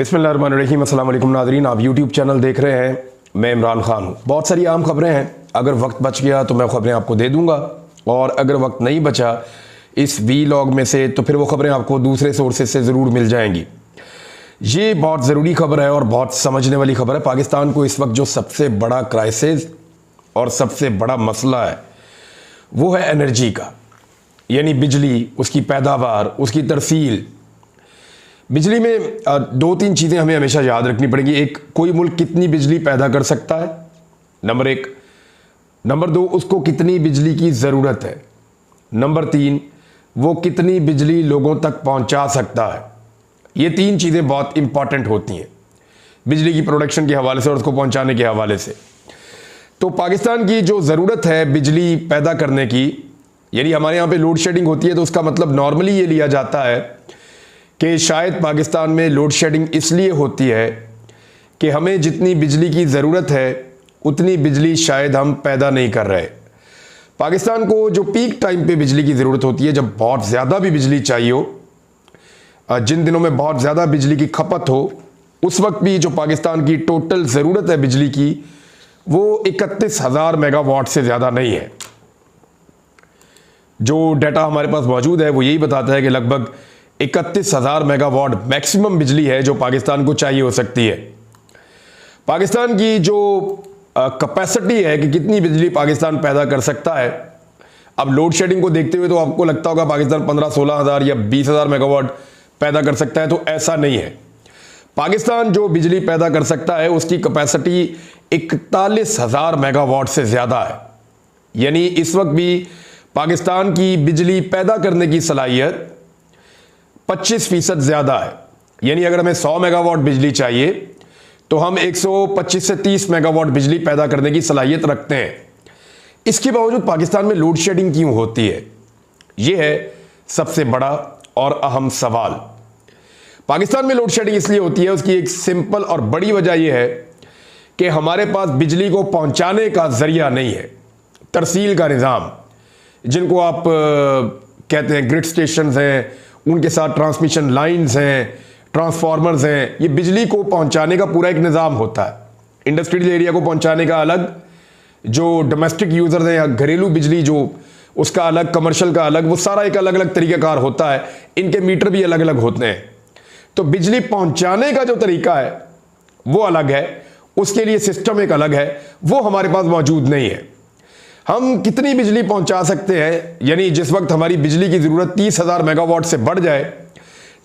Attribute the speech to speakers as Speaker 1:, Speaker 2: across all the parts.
Speaker 1: बिस्मिल्लाहिर्रहमानिर्रहीम। अस्सलाम वालेकुम नाज़रीन, आप यूट्यूब चैनल देख रहे हैं। मैं इमरान खान हूँ। बहुत सारी आम खबरें हैं, अगर वक्त बच गया तो मैं खबरें आपको दे दूँगा, और अगर वक्त नहीं बचा इस वीलॉग में से तो फिर वो खबरें आपको दूसरे सोर्सेज से ज़रूर मिल जाएंगी। ये बहुत ज़रूरी खबर है और बहुत समझने वाली खबर है। पाकिस्तान को इस वक्त जो सबसे बड़ा क्राइसिस और सबसे बड़ा मसला है वो है एनर्जी का, यानी बिजली, उसकी पैदावार, उसकी तरसील। बिजली में दो तीन चीज़ें हमें हमेशा याद रखनी पड़ेगी। एक, कोई मुल्क कितनी बिजली पैदा कर सकता है, नंबर एक। नंबर दो, उसको कितनी बिजली की ज़रूरत है। नंबर तीन, वो कितनी बिजली लोगों तक पहुंचा सकता है। ये तीन चीज़ें बहुत इंपॉर्टेंट होती हैं बिजली की प्रोडक्शन के हवाले से और उसको पहुंचाने के हवाले से। तो पाकिस्तान की जो ज़रूरत है बिजली पैदा करने की, यानी हमारे यहाँ पे लोड शेडिंग होती है, तो उसका मतलब नॉर्मली ये लिया जाता है कि शायद पाकिस्तान में लोड शेडिंग इसलिए होती है कि हमें जितनी बिजली की ज़रूरत है उतनी बिजली शायद हम पैदा नहीं कर रहे। पाकिस्तान को जो पीक टाइम पे बिजली की ज़रूरत होती है, जब बहुत ज़्यादा भी बिजली चाहिए हो, जिन दिनों में बहुत ज़्यादा बिजली की खपत हो, उस वक्त भी जो पाकिस्तान की टोटल ज़रूरत है बिजली की वो 31,000 मेगावाट से ज़्यादा नहीं है। जो डाटा हमारे पास मौजूद है वो यही बताता है कि लगभग 31,000 मेगावाट मैक्सिमम बिजली है जो पाकिस्तान को चाहिए हो सकती है। पाकिस्तान की जो कैपेसिटी है कि कितनी बिजली पाकिस्तान पैदा कर सकता है, अब लोड शेडिंग को देखते हुए तो आपको लगता होगा पाकिस्तान 15-16 हज़ार या 20,000 मेगावाट पैदा कर सकता है, तो ऐसा नहीं है। पाकिस्तान जो बिजली पैदा कर सकता है उसकी कैपेसिटी 41,000 मेगावाट से ज़्यादा है। यानी इस वक्त भी पाकिस्तान की बिजली पैदा करने की सलाहियत 25% ज़्यादा है। यानी अगर हमें 100 मेगावाट बिजली चाहिए तो हम 125 से 30 मेगावाट बिजली पैदा करने की सलाहियत रखते हैं। इसके बावजूद पाकिस्तान में लोड शेडिंग क्यों होती है, यह है सबसे बड़ा और अहम सवाल। पाकिस्तान में लोड शेडिंग इसलिए होती है, उसकी एक सिंपल और बड़ी वजह यह है कि हमारे पास बिजली को पहुंचाने का जरिया नहीं है, तरसील का निज़ाम, जिनको आप कहते हैं ग्रिड स्टेशंस हैं, उनके साथ ट्रांसमिशन लाइंस हैं, ट्रांसफार्मर्स हैं। ये बिजली को पहुंचाने का पूरा एक निज़ाम होता है। इंडस्ट्रियल एरिया को पहुंचाने का अलग, जो डोमेस्टिक यूज़र्स हैं या घरेलू बिजली जो उसका अलग, कमर्शियल का अलग, वो सारा एक अलग अलग तरीक़ाकार होता है। इनके मीटर भी अलग अलग होते हैं। तो बिजली पहुंचाने का जो तरीका है वो अलग है, उसके लिए सिस्टम एक अलग है, वो हमारे पास मौजूद नहीं है। हम कितनी बिजली पहुंचा सकते हैं, यानी जिस वक्त हमारी बिजली की ज़रूरत 30,000 मेगावाट से बढ़ जाए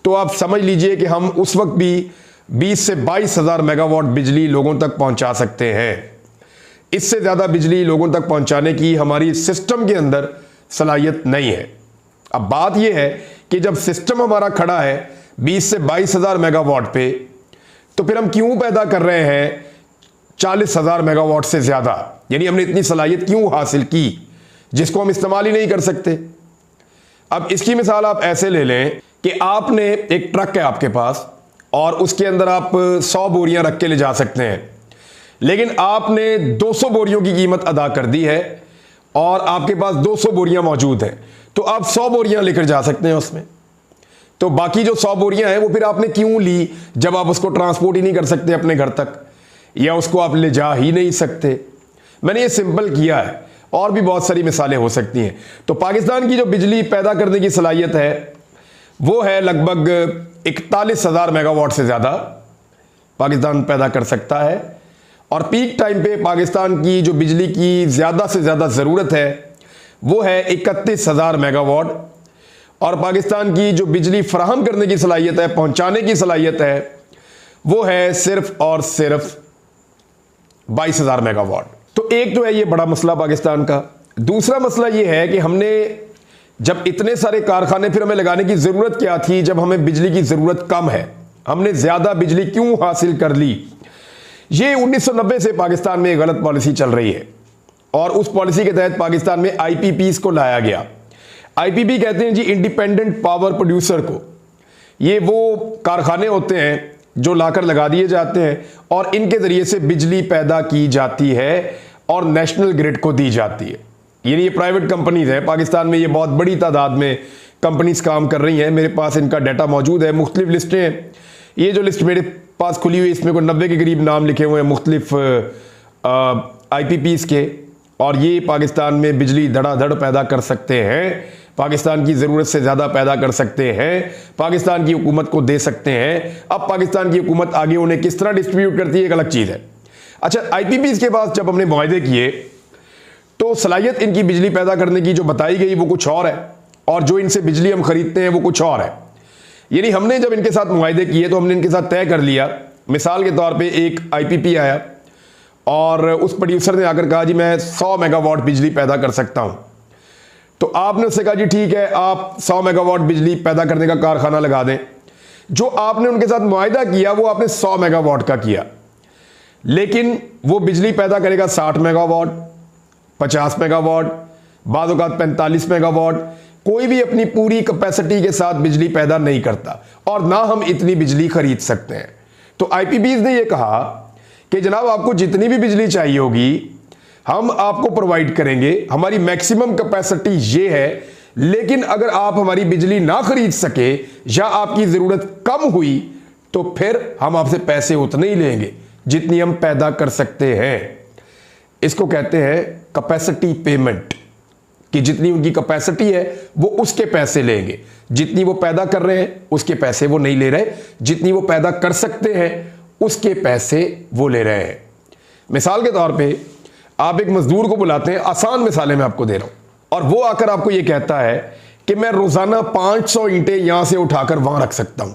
Speaker 1: तो आप समझ लीजिए कि हम उस वक्त भी 20 से 22,000 मेगावाट बिजली लोगों तक पहुंचा सकते हैं। इससे ज़्यादा बिजली लोगों तक पहुंचाने की हमारी सिस्टम के अंदर सलाहियत नहीं है। अब बात यह है कि जब सिस्टम हमारा खड़ा है 20 से 22,000 मेगावाट पे, तो फिर हम क्यों पैदा कर रहे हैं 40,000 मेगावाट से ज़्यादा? यानी हमने इतनी सलाहियत क्यों हासिल की जिसको हम इस्तेमाल ही नहीं कर सकते? अब इसकी मिसाल आप ऐसे ले लें कि आपने एक ट्रक है आपके पास और उसके अंदर आप 100 बोरियां रख के ले जा सकते हैं, लेकिन आपने 200 बोरियों की कीमत अदा कर दी है और आपके पास 200 बोरियां मौजूद हैं, तो आप 100 बोरियां लेकर जा सकते हैं उसमें। तो बाकी जो 100 बोरियां हैं वो फिर आपने क्यों ली जब आप उसको ट्रांसपोर्ट ही नहीं कर सकते अपने घर तक, या उसको आप ले जा ही नहीं सकते? मैंने ये सिंपल किया है, और भी बहुत सारी मिसालें हो सकती हैं। तो पाकिस्तान की जो बिजली पैदा करने की सलाहियत है वो है लगभग 41,000 मेगावाट से ज़्यादा पाकिस्तान पैदा कर सकता है। और पीक टाइम पे पाकिस्तान की जो बिजली की ज़्यादा से ज़्यादा ज़रूरत है वो है 31,000 मेगावाट, और पाकिस्तान की जो बिजली फराहम करने की सलाहियत है, पहुंचाने की सलाहियत है, वो है सिर्फ और सिर्फ 22,000 मेगावाट। तो एक तो है ये बड़ा मसला पाकिस्तान का। दूसरा मसला ये है कि हमने जब इतने सारे कारखाने फिर हमें लगाने की ज़रूरत क्या थी जब हमें बिजली की ज़रूरत कम है? हमने ज़्यादा बिजली क्यों हासिल कर ली? ये 1990 से पाकिस्तान में गलत पॉलिसी चल रही है, और उस पॉलिसी के तहत पाकिस्तान में IPPs को लाया गया। IPP कहते हैं जी इंडिपेंडेंट पावर प्रोड्यूसर को। ये वो कारखाने होते हैं जो लाकर लगा दिए जाते हैं और इनके ज़रिए से बिजली पैदा की जाती है और नेशनल ग्रिड को दी जाती है। यानी ये प्राइवेट कंपनीज हैं। पाकिस्तान में ये बहुत बड़ी तादाद में कंपनीज काम कर रही हैं। मेरे पास इनका डाटा मौजूद है, मुख्तलिफ लिस्टें हैं ये जो लिस्ट मेरे पास खुली हुई है इसमें कोई 90 के करीब नाम लिखे हुए हैं मुख्तलिफ IPPs के, और ये पाकिस्तान में बिजली धड़ाधड़ पैदा कर सकते हैं, पाकिस्तान की ज़रूरत से ज़्यादा पैदा कर सकते हैं, पाकिस्तान की हुकूमत को दे सकते हैं। अब पाकिस्तान की हुकूमत आगे उन्हें किस तरह डिस्ट्रीब्यूट करती है एक अलग चीज़ है। अच्छा, IPPs के पास जब हमने मुआहदे किए तो सलाहियत इनकी बिजली पैदा करने की जो बताई गई वो कुछ और है, और जो इनसे बिजली हम खरीदते हैं वो कुछ और है। यानी हमने जब इनके साथ मुआहदे किए तो हमने इनके साथ तय कर लिया, मिसाल के तौर पे एक IPP आया और उस प्रोड्यूसर ने आकर कहा जी मैं 100 मेगावाट बिजली पैदा कर सकता हूं, तो आपने उससे कहा जी ठीक है आप 100 मेगावाट बिजली पैदा करने का कारखाना लगा दें। जो आपने उनके साथ मुआहदा किया वो आपने 100 मेगावाट का किया, लेकिन वो बिजली पैदा करेगा 60 मेगावाट, 50 मेगावाट, बाद औक़ात 45 मेगावाट। कोई भी अपनी पूरी कैपेसिटी के साथ बिजली पैदा नहीं करता, और ना हम इतनी बिजली खरीद सकते हैं। तो IPPs ने यह कहा कि जनाब आपको जितनी भी बिजली चाहिए होगी हम आपको प्रोवाइड करेंगे, हमारी मैक्सिमम कैपेसिटी ये है, लेकिन अगर आप हमारी बिजली ना खरीद सके या आपकी ज़रूरत कम हुई तो फिर हम आपसे पैसे उतने ही लेंगे जितनी हम पैदा कर सकते हैं। इसको कहते हैं कैपेसिटी पेमेंट, कि जितनी उनकी कैपेसिटी है वो उसके पैसे लेंगे, जितनी वो पैदा कर रहे हैं उसके पैसे वो नहीं ले रहे, जितनी वो पैदा कर सकते हैं उसके पैसे वो ले रहे हैं। मिसाल के तौर पे आप एक मजदूर को बुलाते हैं, आसान मिसालें मैं आपको दे रहा हूं, और वो आकर आपको ये कहता है कि मैं रोजाना 500 ईंटें यहां से उठाकर वहां रख सकता हूं।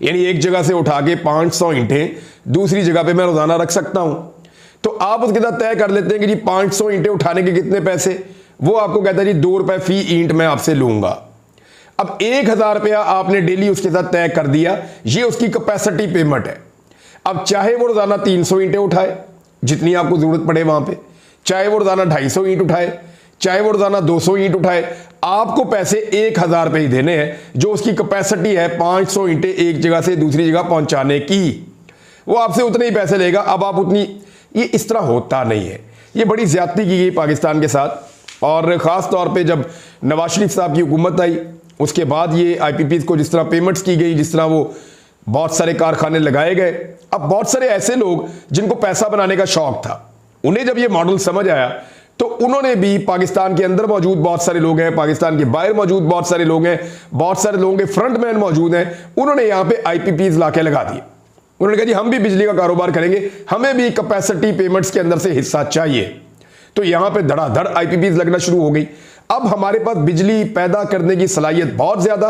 Speaker 1: यानी एक जगह से उठा के 500 ईंटें दूसरी जगह पे मैं रोजाना रख सकता हूं। तो आप उसके साथ तय कर लेते हैं कि जी 500 ईंटें उठाने के कितने पैसे, वो आपको कहता है जी 2 रुपए फी ईंट मैं आपसे लूंगा। अब 1000 रुपया आपने डेली उसके साथ तय कर दिया, ये उसकी कैपेसिटी पेमेंट है। अब चाहे वो रोजाना 300 ईंटें उठाए जितनी आपको जरूरत पड़े वहां पे, चाहे वो रोजाना 250 ईंट उठाए, चाहे वो रोजाना 200 ईंट उठाए, आपको पैसे 1000 रुपए ही देने हैं, जो उसकी कैपेसिटी है 500 ईंटें एक जगह से दूसरी जगह पहुंचाने की, वो आपसे उतने ही पैसे लेगा। अब आप उतनी, ये इस तरह होता नहीं है, ये बड़ी ज्यादती की गई पाकिस्तान के साथ। और ख़ास तौर पे जब नवाज शरीफ साहब की हुकूमत आई उसके बाद ये IPPs को जिस तरह पेमेंट्स की गई, जिस तरह वो बहुत सारे कारखाने लगाए गए। अब बहुत सारे ऐसे लोग जिनको पैसा बनाने का शौक था, उन्हें जब ये मॉडल समझ आया तो उन्होंने भी, पाकिस्तान के अंदर मौजूद बहुत सारे लोग हैं, पाकिस्तान के बाहर मौजूद बहुत सारे लोग हैं, बहुत सारे लोगों के फ्रंटमैन मौजूद हैं, उन्होंने यहां पे IPPs लाके लगा दिए। उन्होंने कहा जी हम भी बिजली का कारोबार करेंगे, हमें भी कैपेसिटी पेमेंट्स के अंदर से हिस्सा चाहिए। तो यहां पे धड़ाधड़ IPPs लगना शुरू हो गई। अब हमारे पास बिजली पैदा करने की सलाहियत बहुत ज्यादा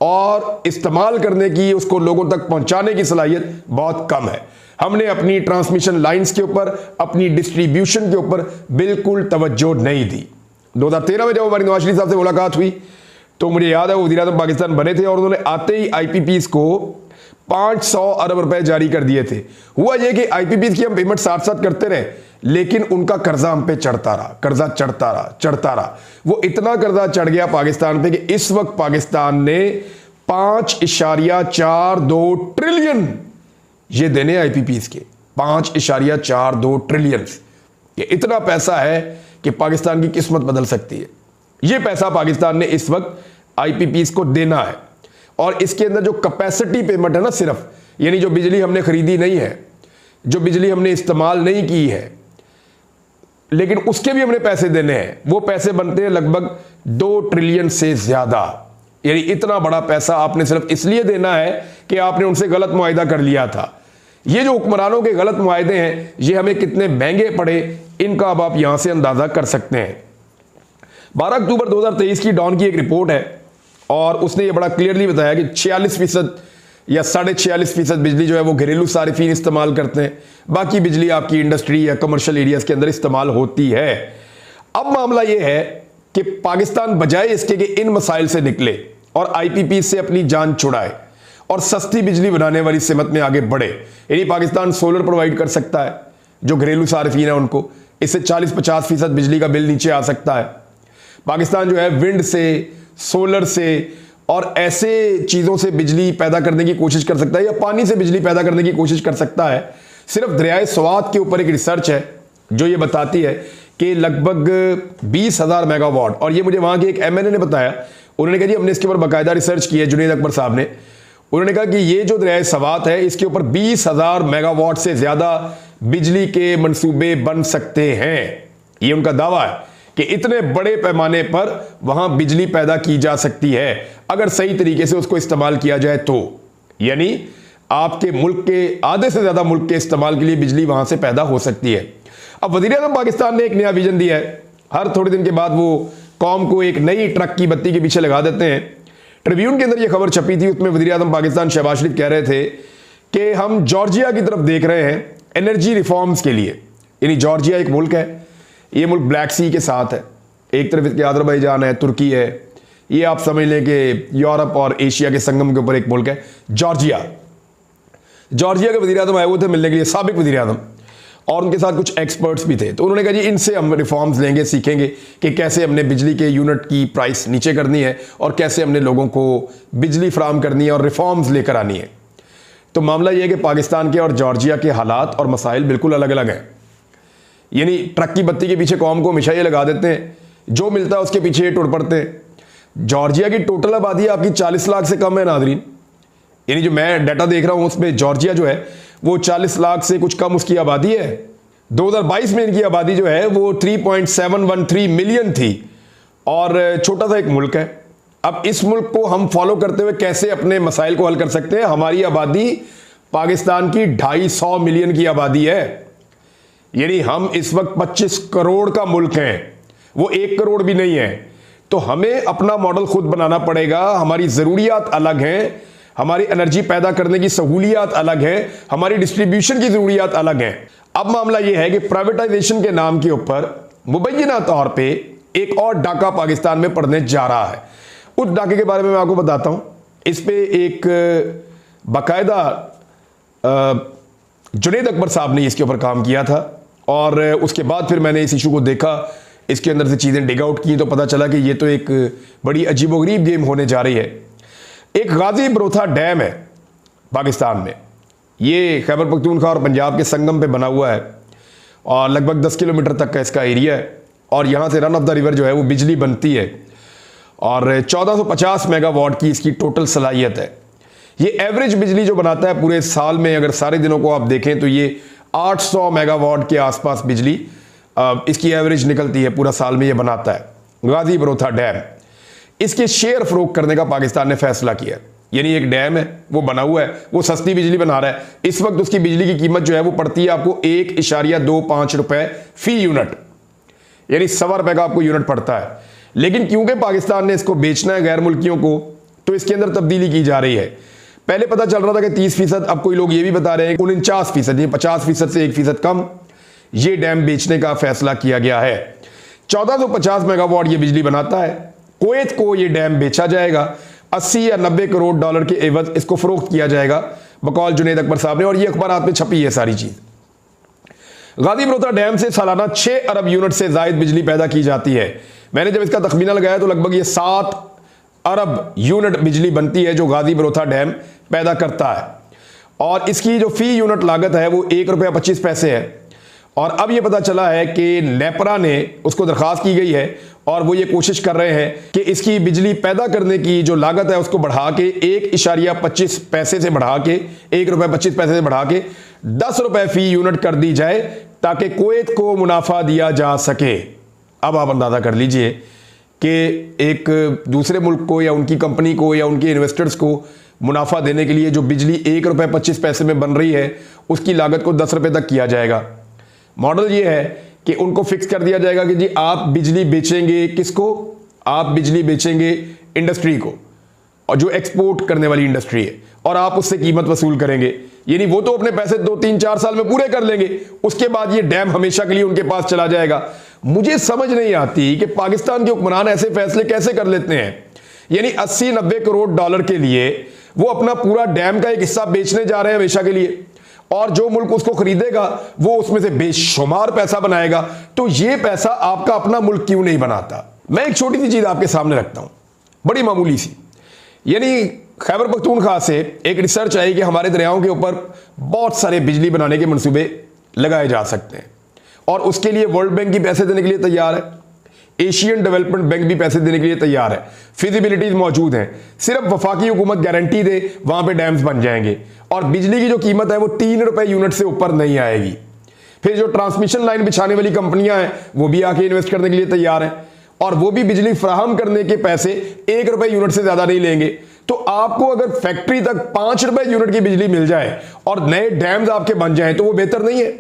Speaker 1: और इस्तेमाल करने की, उसको लोगों तक पहुंचाने की सलाहियत बहुत कम है। हमने अपनी ट्रांसमिशन लाइंस के ऊपर, अपनी डिस्ट्रीब्यूशन के ऊपर बिल्कुल तवज्जो नहीं दी। 2013 में जब हमारी नवाज शरीफ साहब से मुलाकात हुई तो मुझे याद है वो वज़ीर-ए-आज़म पाकिस्तान बने थे और उन्होंने आते ही IPPs को 500 अरब रुपए जारी कर दिए थे। हुआ यह कि IPPs की हम पेमेंट साथ साथ करते रहे, लेकिन उनका कर्जा हम पे चढ़ता रहा, कर्जा चढ़ता रहा। वो इतना कर्जा चढ़ गया पाकिस्तान पे कि इस वक्त पाकिस्तान ने 5.42 ट्रिलियन ये देने IPPs के, 5.42 ट्रिलियन। ये इतना पैसा है कि पाकिस्तान की किस्मत बदल सकती है। ये पैसा पाकिस्तान ने इस वक्त IPPs को देना है। और इसके अंदर जो कैपेसिटी पेमेंट है ना, सिर्फ यानी जो बिजली हमने खरीदी नहीं है, जो बिजली हमने इस्तेमाल नहीं की है, लेकिन उसके भी हमने पैसे देने हैं, वो पैसे बनते हैं लगभग 2 ट्रिलियन से ज्यादा। यानी इतना बड़ा पैसा आपने सिर्फ इसलिए देना है कि आपने उनसे गलत मुआहिदा कर लिया था। ये जो हुक्मरानों के गलत मुआहिदे हैं, ये हमें कितने महंगे पड़े, इनका अब आप यहां से अंदाजा कर सकते हैं। 12 अक्टूबर 2023 की डॉन की एक रिपोर्ट है और उसने ये बड़ा क्लियरली बताया कि 46% या 46.5% बिजली जो है वो घरेलू सारिफीन इस्तेमाल करते हैं, बाकी बिजली आपकी इंडस्ट्री या कमर्शियल एरियाज के अंदर इस्तेमाल होती है। अब मामला ये है कि पाकिस्तान बजाय इसके कि इन मसाइल से निकले और IPP से अपनी जान छुड़ाए और सस्ती बिजली बनाने वाली सिमत में आगे बढ़े, यानी पाकिस्तान सोलर प्रोवाइड कर सकता है जो घरेलू सारिफीन है उनको, इससे 40-50% बिजली का बिल नीचे आ सकता है। पाकिस्तान जो है विंड से, सोलर से और ऐसे चीज़ों से बिजली पैदा करने की कोशिश कर सकता है, या पानी से बिजली पैदा करने की कोशिश कर सकता है। सिर्फ दरियाए स्वात के ऊपर एक रिसर्च है जो ये बताती है कि लगभग 20,000 मेगावाट, और ये मुझे वहाँ के एक MLA ने बताया, उन्होंने कहा जी हमने इसके ऊपर बाकायदा रिसर्च की है, जुनेद अकबर साहब ने। उन्होंने कहा कि ये जो दरियाए सवात है इसके ऊपर 20,000 मेगावाट से ज्यादा बिजली के मंसूबे बन सकते हैं। ये उनका दावा है कि इतने बड़े पैमाने पर वहां बिजली पैदा की जा सकती है अगर सही तरीके से उसको इस्तेमाल किया जाए तो। यानी आपके मुल्क के आधे से ज्यादा मुल्क के इस्तेमाल के लिए बिजली वहां से पैदा हो सकती है। अब वज़ीर-ए-आज़म पाकिस्तान ने एक नया विजन दिया है। हर थोड़े दिन के बाद वो कौम को एक नई ट्रक की बत्ती के पीछे लगा देते हैं। ट्रिब्यून के अंदर ये खबर छपी थी, उसमें वज़ीर-ए-आज़म पाकिस्तान शहबाज शरीफ कह रहे थे कि हम जॉर्जिया की तरफ देख रहे हैं एनर्जी रिफॉर्म्स के लिए। यानी जॉर्जिया एक मुल्क है, ये मुल्क ब्लैक सी के साथ है, एक तरफ इसके अज़रबैजान है, तुर्की है, ये आप समझ लें कि यूरोप और एशिया के संगम के ऊपर एक मुल्क है जॉर्जिया। जॉर्जिया के वज़ीर-ए-आज़म आए हुए थे मिलने के लिए, साबिक वज़ीर-ए-आज़म, और उनके साथ कुछ एक्सपर्ट्स भी थे। तो उन्होंने कहा जी इनसे हम रिफॉर्म्स लेंगे, सीखेंगे कि कैसे हमने बिजली के यूनिट की प्राइस नीचे करनी है और कैसे हमने लोगों को बिजली फराहम करनी है और रिफॉर्म्स लेकर आनी है। तो मामला यह है कि पाकिस्तान के और जॉर्जिया के हालात और मसाइल बिल्कुल अलग अलग हैं। यानी ट्रक की बत्ती के पीछे कौम को हमेशा ये लगा देते हैं, जो मिलता है उसके पीछे ये टुट पड़ते हैं। जॉर्जिया की टोटल आबादी आपकी 40 लाख से कम है नाज़रीन। यानी जो मैं डाटा देख रहा हूं उसमें जॉर्जिया जो है वो 40 लाख से कुछ कम उसकी आबादी है। 2022 में इनकी आबादी जो है वो 3.713 मिलियन थी और छोटा सा एक मुल्क है। अब इस मुल्क को हम फॉलो करते हुए कैसे अपने मसाइल को हल कर सकते हैं? हमारी आबादी पाकिस्तान की 250 मिलियन की आबादी है। यानी हम इस वक्त 25 करोड़ का मुल्क हैं, वो 1 करोड़ भी नहीं है। तो हमें अपना मॉडल खुद बनाना पड़ेगा। हमारी ज़रूरियात अलग हैं, हमारी एनर्जी पैदा करने की सहूलियात अलग है, हमारी डिस्ट्रीब्यूशन की ज़रूरियात अलग हैं। अब मामला यह है कि प्राइवेटाइजेशन के नाम के ऊपर मुबैना तौर पे एक और डाका पाकिस्तान में पड़ने जा रहा है। उस डाके के बारे में मैं आपको बताता हूं। इस पे एक बाकायदा जुनैद अकबर साहब ने इसके ऊपर काम किया था और उसके बाद फिर मैंने इस इशू को देखा, इसके अंदर से चीज़ें डिग आउट की तो पता चला कि ये तो एक बड़ी अजीबोगरीब गेम होने जा रही है। एक गाजी बरोथा डैम है पाकिस्तान में, ये खैबर पख्तूनख्वा और पंजाब के संगम पे बना हुआ है और लगभग 10 किलोमीटर तक का इसका एरिया है और यहाँ से रन ऑफ द रिवर जो है वो बिजली बनती है और 1450 मेगावाट की इसकी टोटल सलाहियत है। ये एवरेज बिजली जो बनाता है पूरे साल में, अगर सारे दिनों को आप देखें तो ये 800 मेगावाट के आसपास बिजली इसकी एवरेज निकलती है, पूरा साल में ये बनाता है गाजी बरोथा डैम। इसके शेयर फरोख्त करने का पाकिस्तान ने फैसला किया। यानी एक डैम है वो बना हुआ है, वो सस्ती बिजली बना रहा है। इस वक्त उसकी बिजली की कीमत जो है वो पड़ती है आपको 1.25 रुपए फी यूनिट, यानी 1.25 रुपए का आपको यूनिट पड़ता है। लेकिन क्योंकि पाकिस्तान ने इसको बेचना है गैर मुल्कियों को, तो इसके अंदर तब्दीली की जा रही है। पहले पता चल रहा था कि 30%, अब कोई लोग ये भी बता रहे हैं 49%, 50% से 1% कम ये डैम बेचने का फैसला किया गया है। 1450 मेगावाट ये बिजली बनाता है। कुवैत को ये डैम बेचा जाएगा, 80 या 90 करोड़ डॉलर के एवज इसको फरोख्त किया जाएगा बकौल जुनैद अकबर साहब ने, और ये अखबारात में छपी है सारी चीज। गाजी बरोथा डैम से सालाना 6 अरब यूनिट से जायद बिजली पैदा की जाती है। मैंने जब इसका तखमीना लगाया तो लगभग ये 7 अरब यूनिट बिजली बनती है जो गाजी बरोथा डैम पैदा करता है और इसकी जो फी यूनिट लागत है वो 1 रुपया 25 पैसे है। और अब ये पता चला है कि नेपरा ने उसको दरखास्त की गई है और वो ये कोशिश कर रहे हैं कि इसकी बिजली पैदा करने की जो लागत है उसको बढ़ा के 1.25 पैसे से बढ़ा के 1 रुपया 25 पैसे से बढ़ा के 10 रुपए फी यूनिट कर दी जाए ताकि कुवैत को मुनाफा दिया जा सके। अब आप अंदाजा कर लीजिए कि एक दूसरे मुल्क को या उनकी कंपनी को या उनके इन्वेस्टर्स को मुनाफा देने के लिए जो बिजली 1 रुपया 25 पैसे में बन रही है उसकी लागत को 10 रुपए तक किया जाएगा। मॉडल ये है कि उनको फिक्स कर दिया जाएगा कि जी आप बिजली बेचेंगे किसको? आप बिजली बेचेंगे इंडस्ट्री को, और जो एक्सपोर्ट करने वाली इंडस्ट्री है, और आप उससे कीमत वसूल करेंगे। यानी वो तो अपने पैसे 2-3-4 साल में पूरे कर लेंगे, उसके बाद ये डैम हमेशा के लिए उनके पास चला जाएगा। मुझे समझ नहीं आती कि पाकिस्तान के हुक्मरान ऐसे फैसले कैसे कर लेते हैं। यानी 80-90 करोड़ डॉलर के लिए वो अपना पूरा डैम का एक हिस्सा बेचने जा रहे हैं हमेशा के लिए, और जो मुल्क उसको खरीदेगा वो उसमें से बेशुमार पैसा बनाएगा। तो ये पैसा आपका अपना मुल्क क्यों नहीं बनाता? मैं एक छोटी सी चीज आपके सामने रखता हूं, बड़ी मामूली सी। यानी खैबर पख्तूनख्वा से एक रिसर्च आई कि हमारे दरियाओं के ऊपर बहुत सारे बिजली बनाने के मंसूबे लगाए जा सकते हैं और उसके लिए वर्ल्ड बैंक की पैसे देने के लिए तैयार है। एशियन डेवलपमेंट बैंक भी पैसे देने के लिए तैयार है, फिजिबिलिटीज मौजूद हैं। सिर्फ वफाकी हुकूमत गारंटी दे, वहां पे डैम्स बन जाएंगे और बिजली की जो कीमत है वो 3 रुपए यूनिट से ऊपर नहीं आएगी। फिर जो ट्रांसमिशन लाइन बिछाने वाली कंपनियां हैं वो भी आके इन्वेस्ट करने के लिए तैयार हैं और वो भी बिजली फराहम करने के पैसे 1 रुपए यूनिट से ज्यादा नहीं लेंगे। तो आपको अगर फैक्ट्री तक 5 रुपए यूनिट की बिजली मिल जाए और नए डैम्स आपके बन जाएं तो वो बेहतर नहीं है?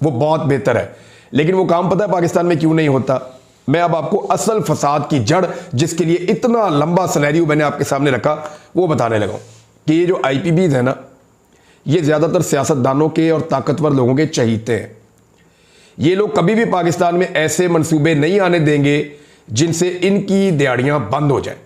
Speaker 1: वो बहुत बेहतर है। लेकिन वो काम पता है पाकिस्तान में क्यों नहीं होता? मैं अब आपको असल फसाद की जड़, जिसके लिए इतना लंबा सिनेरियो मैंने आपके सामने रखा, वो बताने लगा कि ये जो आईपीबीज है ना, ये ज्यादातर सियासतदानों के और ताकतवर लोगों के चहीते हैं। ये लोग कभी भी पाकिस्तान में ऐसे मंसूबे नहीं आने देंगे जिनसे इनकी दिहाड़ियां बंद हो जाए।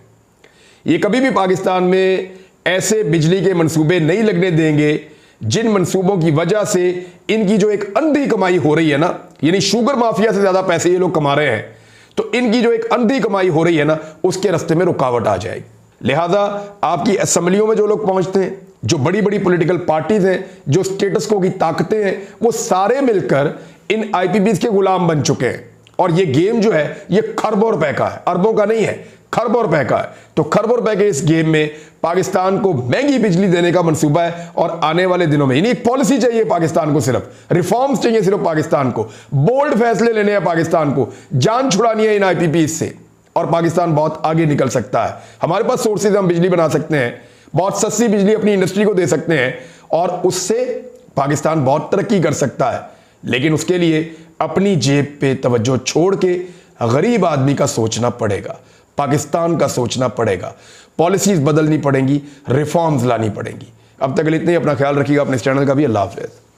Speaker 1: ये कभी भी पाकिस्तान में ऐसे बिजली के मंसूबे नहीं लगने देंगे जिन मंसूबों की वजह से इनकी जो एक अंधी कमाई हो रही है ना, यानी शुगर माफिया से ज्यादा पैसे ये लोग कमा रहे हैं, तो इनकी जो एक अंधी कमाई हो रही है ना, उसके रास्ते में रुकावट आ जाएगी। लिहाजा आपकी असेंबलियों में जो लोग पहुंचते हैं, जो बड़ी बड़ी पॉलिटिकल पार्टीज हैं, जो स्टेटस को की ताकतें हैं, वो सारे मिलकर इन आईपीबीज के गुलाम बन चुके हैं। और ये गेम जो है ये खरबों रुपए का है, अरबों का नहीं है, खरबों रुपए का है। तो खरबों रुपए के इस गेम में पाकिस्तान को महंगी बिजली देने का मंसूबा है और आने वाले दिनों में यानी पॉलिसी चाहिए पाकिस्तान को, सिर्फ रिफॉर्म्स चाहिए सिर्फ पाकिस्तान को, बोल्ड फैसले लेने हैं पाकिस्तान को, जान छुड़ानी है इन आईपीबीज से और पाकिस्तान बहुत आगे निकल सकता है। हमारे पास सोर्सेज, हम बिजली बना सकते हैं, बहुत सस्ती बिजली अपनी इंडस्ट्री को दे सकते हैं और उससे पाकिस्तान बहुत तरक्की कर सकता है। लेकिन उसके लिए अपनी जेब पे तवज्जो छोड़ के गरीब आदमी का सोचना पड़ेगा, पाकिस्तान का सोचना पड़ेगा, पॉलिसीज बदलनी पड़ेंगी, रिफॉर्म्स लानी पड़ेंगी। अब तक इतने ही, अपना ख्याल रखिएगा, अपने इस चैनल का भी। अल्लाह हाफ़िज़।